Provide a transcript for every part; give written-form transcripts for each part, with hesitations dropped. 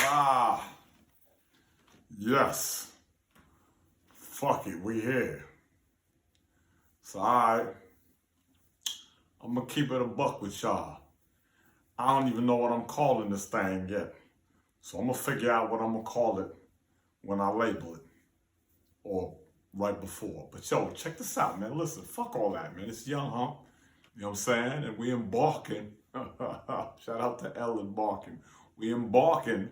Ah, yes. Fuck it, we here. So, alright, I'm gonna keep it a buck with y'all. I don't even know what I'm calling this thing yet. So I'm gonna figure out what I'm gonna call it when I label it. Or right before. But yo, check this out, man. Listen, fuck all that, man. It's Young Hump. You know what I'm saying? And we embarking. Shout out to L embarking. We embarking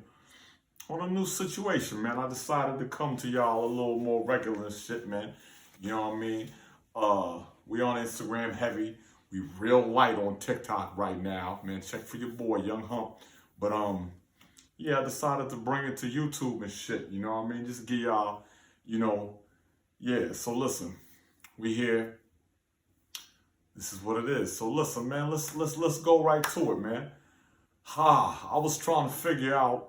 on a new situation, man. I decided to come to y'all a little more regular and shit, man. You know what I mean? We on Instagram heavy. We real light on TikTok right now, man. Check for your boy, Young Hump. But yeah, I decided to bring it to YouTube and shit. You know what I mean? Just give y'all, yeah. So listen, we here. This is what it is. So listen, man. Let's go right to it, man. I was trying to figure out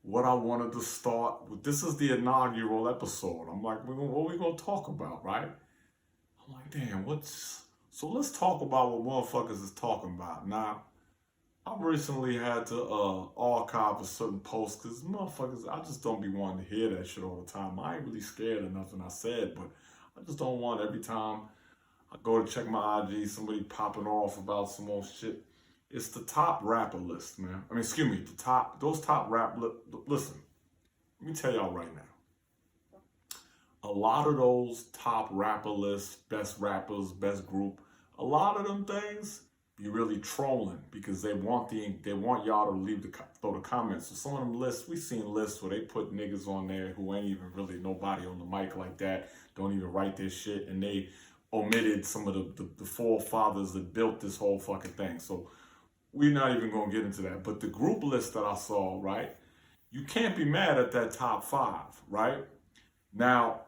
what I wanted to start with. This is the inaugural episode. I'm like, what we gonna talk about, right? I'm like, damn, so let's talk about what motherfuckers is talking about. Now, I've recently had to archive a certain post because motherfuckers, I just don't be wanting to hear that shit all the time. I ain't really scared of nothing I said, but I just don't want every time I go to check my IG, somebody popping off about some old shit. It's the top rapper list, man. I mean, excuse me, those top listen, let me tell y'all right now. A lot of those top rapper lists, best rappers, best group, a lot of them things be really trolling because they want y'all to throw the comments. So some of them lists, we seen lists where they put niggas on there who ain't even really nobody on the mic like that, don't even write their shit, and they omitted some of the forefathers that built this whole fucking thing. So we're not even gonna get into that. But the group list that I saw, right? You can't be mad at that top 5, right? Now,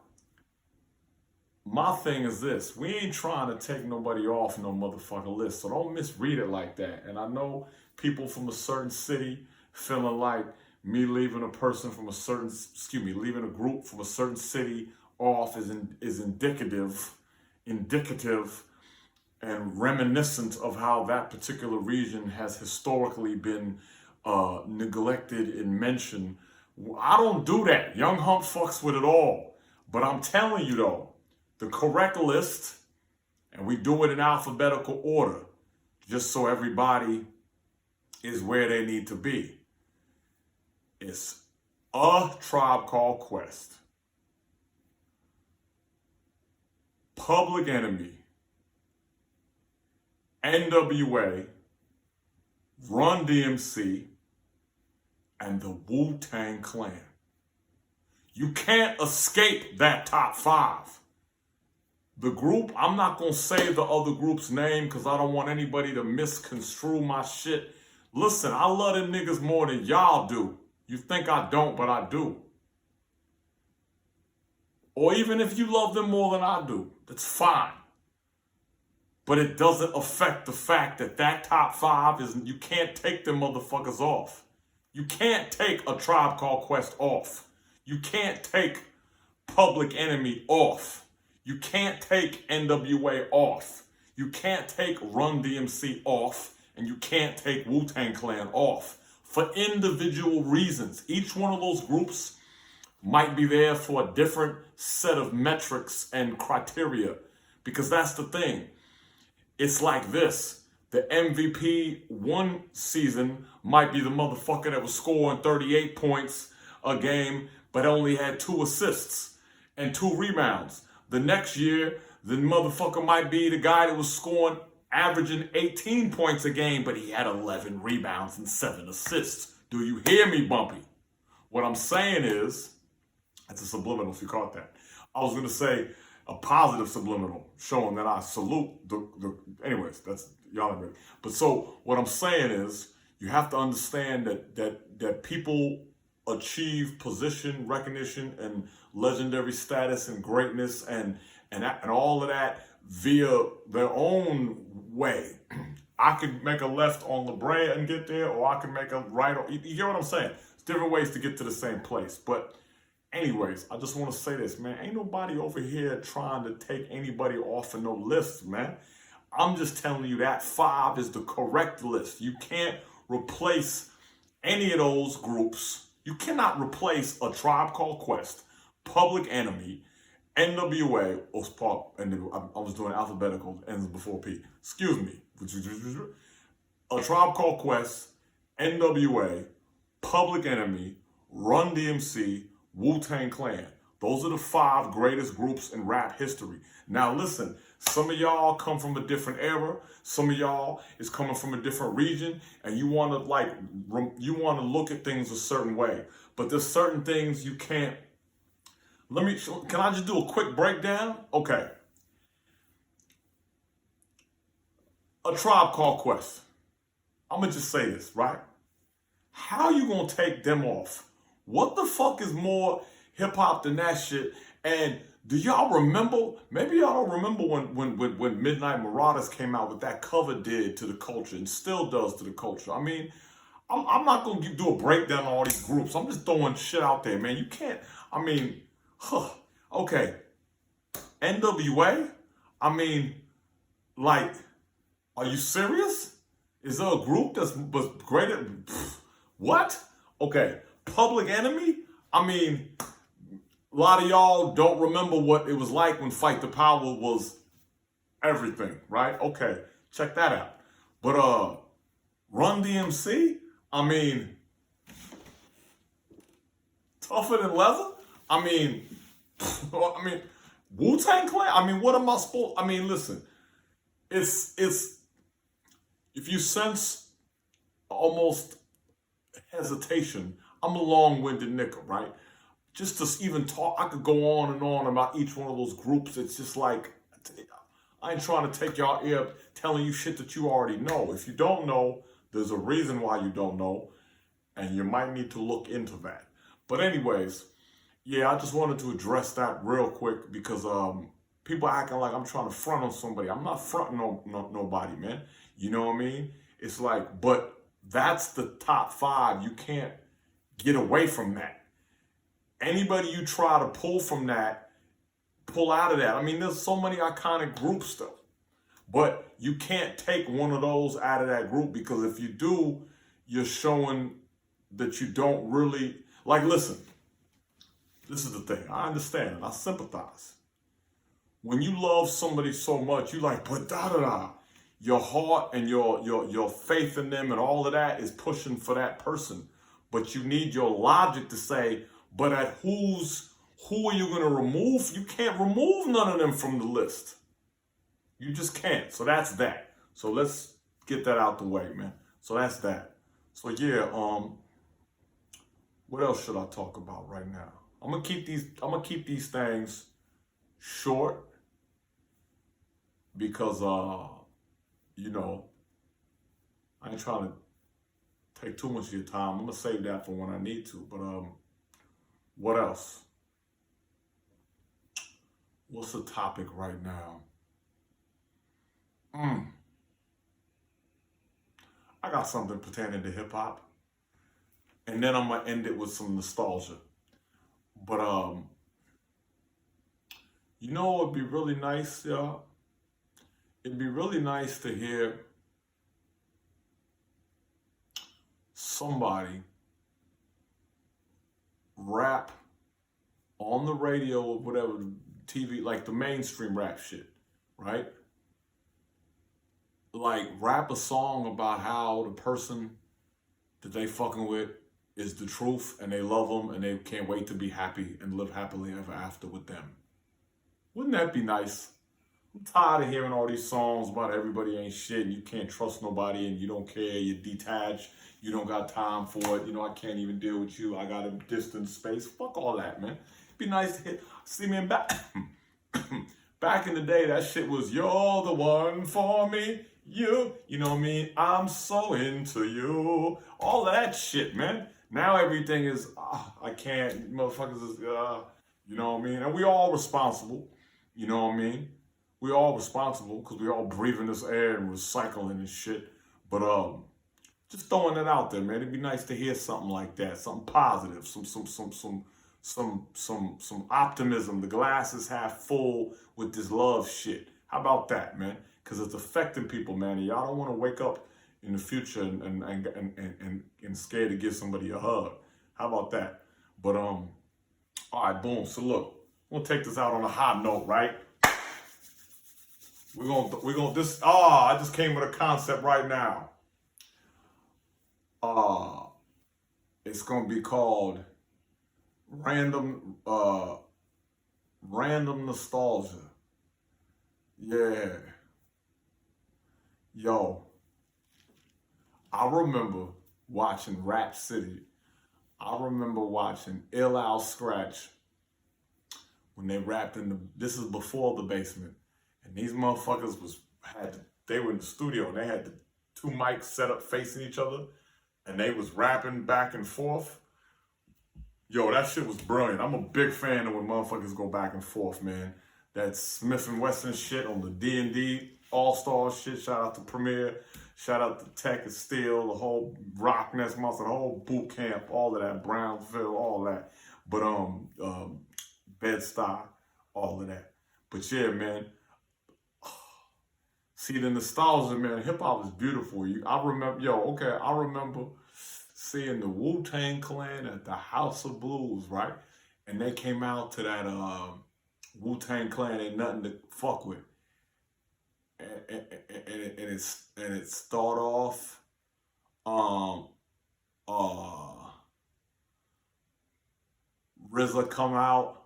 my thing is this. We ain't trying to take nobody off no motherfucking list. So don't misread it like that. And I know people from a certain city feeling like me leaving a group from a certain city off is indicative and reminiscent of how that particular region has historically been neglected and mentioned. I don't do that. Young Hump fucks with it all. But I'm telling you though, the correct list, and we do it in alphabetical order, just so everybody is where they need to be. It's A Tribe Called Quest, Public Enemy, NWA, Run DMC, and the Wu-Tang Clan. You can't escape that top 5. The group, I'm not going to say the other group's name because I don't want anybody to misconstrue my shit. Listen, I love them niggas more than y'all do. You think I don't, but I do. Or even if you love them more than I do, that's fine. But it doesn't affect the fact that that top 5 you can't take them motherfuckers off. You can't take A Tribe Called Quest off. You can't take Public Enemy off. You can't take NWA off. You can't take Run DMC off. And you can't take Wu-Tang Clan off. For individual reasons. Each one of those groups might be there for a different set of metrics and criteria. Because that's the thing. It's like this. The MVP one season might be the motherfucker that was scoring 38 points a game, but only had 2 assists and 2 rebounds. The next year, the motherfucker might be the guy that was averaging 18 points a game, but he had 11 rebounds and 7 assists. Do you hear me, Bumpy? What I'm saying is, that's a subliminal if you caught that. I was going to say a positive subliminal, showing that I salute anyways, that's, y'all ain't ready. But so, what I'm saying is, you have to understand that people achieve position, recognition, and legendary status and greatness and all of that via their own way. I could make a left on La Brea and get there, or I could make a right. You get what I'm saying? It's different ways to get to the same place. But anyways, I just want to say this, man. Ain't nobody over here trying to take anybody off of no lists, man. I'm just telling you that 5 is the correct list. You can't replace any of those groups. You cannot replace A Tribe Called Quest, Public Enemy, NWA, I was doing alphabetical ends before P. Excuse me. A Tribe Called Quest, NWA, Public Enemy, Run DMC, Wu-Tang Clan. Those are the 5 greatest groups in rap history. Now listen, some of y'all come from a different era. Some of y'all is coming from a different region, and you want to look at things a certain way. But there's certain things you can't. Can I just do a quick breakdown? Okay. A Tribe Called Quest. I'm gonna just say this, right? How you gonna take them off? What the fuck is more hip hop than that shit? And do y'all remember? Maybe y'all don't remember when Midnight Marauders came out, what that cover did to the culture and still does to the culture. I mean, I'm not gonna do a breakdown of all these groups. I'm just throwing shit out there, man. You can't. I mean, okay. NWA. I mean, like, are you serious? Is there a group was greater? What? Okay. Public Enemy? I mean, a lot of y'all don't remember what it was like when Fight the Power was everything, right? Okay. Check that out. But Run DMC? I mean, Tougher Than Leather? I mean, Wu-Tang Clan? I mean, what am I supposed? I mean, listen. It's if you sense almost hesitation, I'm a long-winded nigga, right? Just to even talk, I could go on and on about each one of those groups. It's just like, I ain't trying to take y'all ear telling you shit that you already know. If you don't know, there's a reason why you don't know, and you might need to look into that. But anyways, yeah, I just wanted to address that real quick because people acting like I'm trying to front on somebody. I'm not fronting nobody, man. You know what I mean? It's like, but that's the top 5. You can't get away from that. Anybody you try to pull from that, pull out of that. I mean, there's so many iconic groups though. But you can't take one of those out of that group, because if you do, you're showing that you don't really, like, listen, this is the thing. I understand and I sympathize. When you love somebody so much, you like, but da-da-da. Your heart and your faith in them and all of that is pushing for that person. But you need your logic to say, but who are you going to remove? You can't remove none of them from the list. You just can't. So that's that. So let's get that out the way, man. So that's that. So yeah, what else should I talk about right now? I'm gonna keep these things short because you know, I ain't trying to take too much of your time. I'm gonna save that for when I need to. But what else? What's the topic right now? I got something pertaining to hip hop, and then I'm gonna end it with some nostalgia. But you know, it'd be really nice, y'all. It'd be really nice to hear somebody rap on the radio or whatever, TV, like the mainstream rap shit, right? Like, rap a song about how the person that they fucking with is the truth and they love them and they can't wait to be happy and live happily ever after with them. Wouldn't that be nice? I'm tired of hearing all these songs about everybody ain't shit and you can't trust nobody and you don't care, you're detached, you don't got time for it, you know, I can't even deal with you, I got a distance, space. Fuck all that, man. It'd be nice to see me back. Back in the day, that shit was, you're the one for me, you know what I mean? I'm so into you. All of that shit, man. Now everything is, I can't, motherfuckers is, you know what I mean? And we all responsible, you know what I mean? We all responsible because we all breathing this air and recycling and shit. But just throwing it out there, man. It'd be nice to hear something like that, something positive, some optimism. The glass is half full with this love shit. How about that, man? Because it's affecting people, man. And y'all don't want to wake up in the future and scared to give somebody a hug. How about that? But all right, boom. So look, we'll take this out on a high note, right? We're gonna this. I just came with a concept right now. Uh, it's gonna be called random random nostalgia. Yeah, yo, I remember watching Rap City. I remember watching Ill Al Scratch when they rapped in the. This is before the basement, and these motherfuckers they were in the studio and they had the two mics set up facing each other, and they was rapping back and forth. Yo, that shit was brilliant. I'm a big fan of when motherfuckers go back and forth, man. That Smith and Wesson shit on the D&D All-Star shit. Shout out to Premier. Shout out to Tech and Steel, the whole Rock Nest Monster, the whole boot camp, all of that, Brownsville, all that. But Bed-Stuy, all of that. But yeah, man. See the nostalgia, man. Hip hop is beautiful. I remember seeing the Wu-Tang Clan at the House of Blues, right? And they came out to that Wu-Tang Clan ain't nothing to fuck with. And it start off RZA come out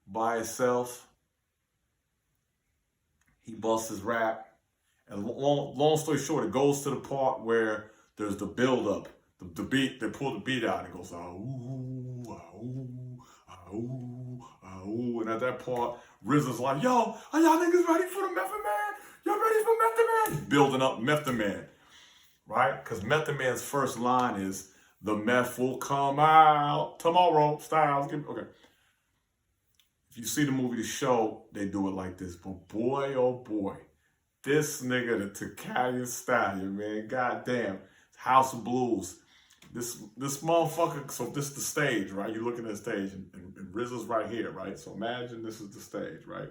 by himself. He busts his rap. And long story short, it goes to the part where there's the build up. The beat, they pull the beat out and it goes, ah, ooh, ah, ooh, ah, ooh, ah, ooh. And at that part, RZA's like, yo, are y'all niggas ready for the Method Man? Y'all ready for Method Man? He's building up Method Man, right? Because Method Man's first line is, the meth will come out tomorrow. Styles, okay. If you see the movie The Show, they do it like this. But boy, oh boy, this nigga, the Italian Stallion, man, goddamn, House of Blues. This motherfucker, so this is the stage, right? You're looking at the stage, and RZA's right here, right? So imagine this is the stage, right?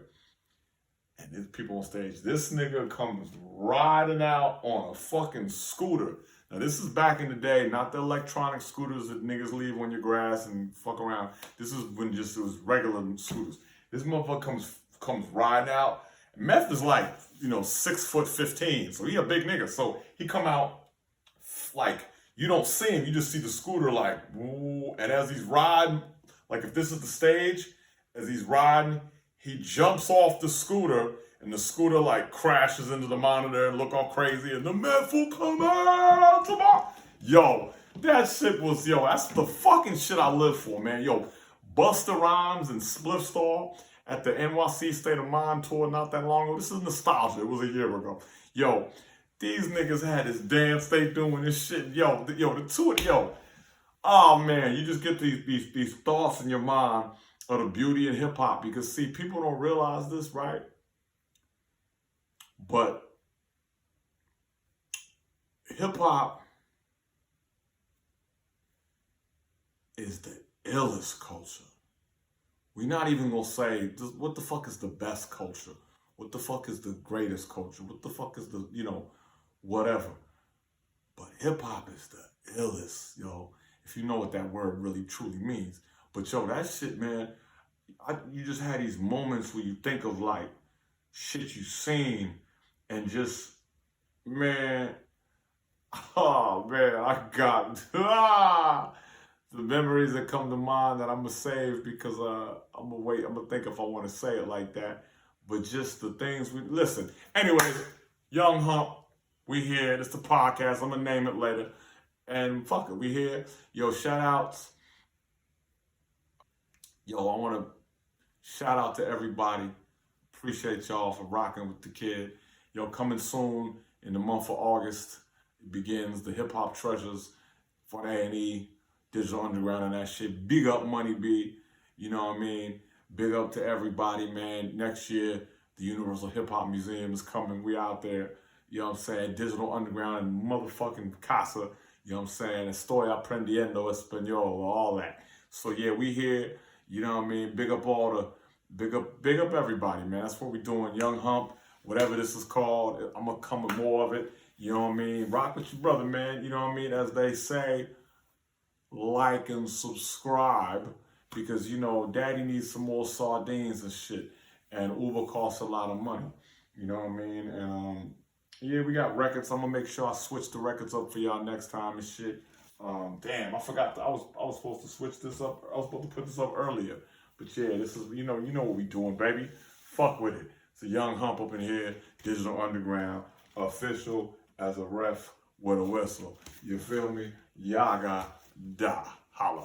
And there's people on stage. This nigga comes riding out on a fucking scooter. Now, this is back in the day, not the electronic scooters that niggas leave on your grass and fuck around. This is when just it was regular scooters. This motherfucker comes riding out. Meth is like, 6'15", so he a big nigga. So he come out like, you don't see him, you just see the scooter like, woo, and as he's riding, like if this is the stage, as he's riding, he jumps off the scooter, and the scooter like crashes into the monitor and look all crazy, and the meth will come out tomorrow. Yo, that shit was, that's the fucking shit I live for, man. Yo, Busta Rhymes and Spliff Star at the NYC State of Mind tour not that long ago. This is nostalgia. It was a year ago. Yo, these niggas had this dance they doing this shit. Yo, the two of oh man, you just get these thoughts in your mind of the beauty in hip hop, because see, people don't realize this, right? But hip hop is the illest culture. We're not even gonna say what the fuck is the best culture, what the fuck is the greatest culture, what the fuck is the whatever. But hip hop is the illest, yo. If you know what that word really truly means. But yo, that shit, man. You just had these moments where you think of like shit you seen, and just, man, oh man, I got the memories that come to mind that I'm gonna save, because I'm gonna think if I want to say it like that. But just the things we listen. Anyways, Young Hump, we here. It's the podcast. I'm gonna name it later. And fuck it, we here. Yo, shout outs. Yo, I wanna shout out to everybody. Appreciate y'all for rocking with the kid. Yo, coming soon in the month of August, it begins the Hip Hop Treasures for A&E, Digital Underground and that shit. Big up Money B, you know what I mean? Big up to everybody, man. Next year, the Universal Hip Hop Museum is coming. We out there, you know what I'm saying? Digital Underground and motherfucking Casa, you know what I'm saying? Estoy aprendiendo español, all that. So yeah, we here, you know what I mean? Big up everybody, man. That's what we doing. Young Hump, whatever this is called. I'm gonna come with more of it. You know what I mean? Rock with your brother, man. You know what I mean? As they say, like and subscribe because you know daddy needs some more sardines and shit, and Uber costs a lot of money. You know what I mean? And yeah, we got records. I'm gonna make sure I switch the records up for y'all next time and shit. Damn, I forgot. I was supposed to switch this up. I was supposed to put this up earlier. But yeah, this is you know what we doing, baby. Fuck with it. It's a young Hump up in here, Digital Underground, official as a ref with a whistle. You feel me? Yaga da holla.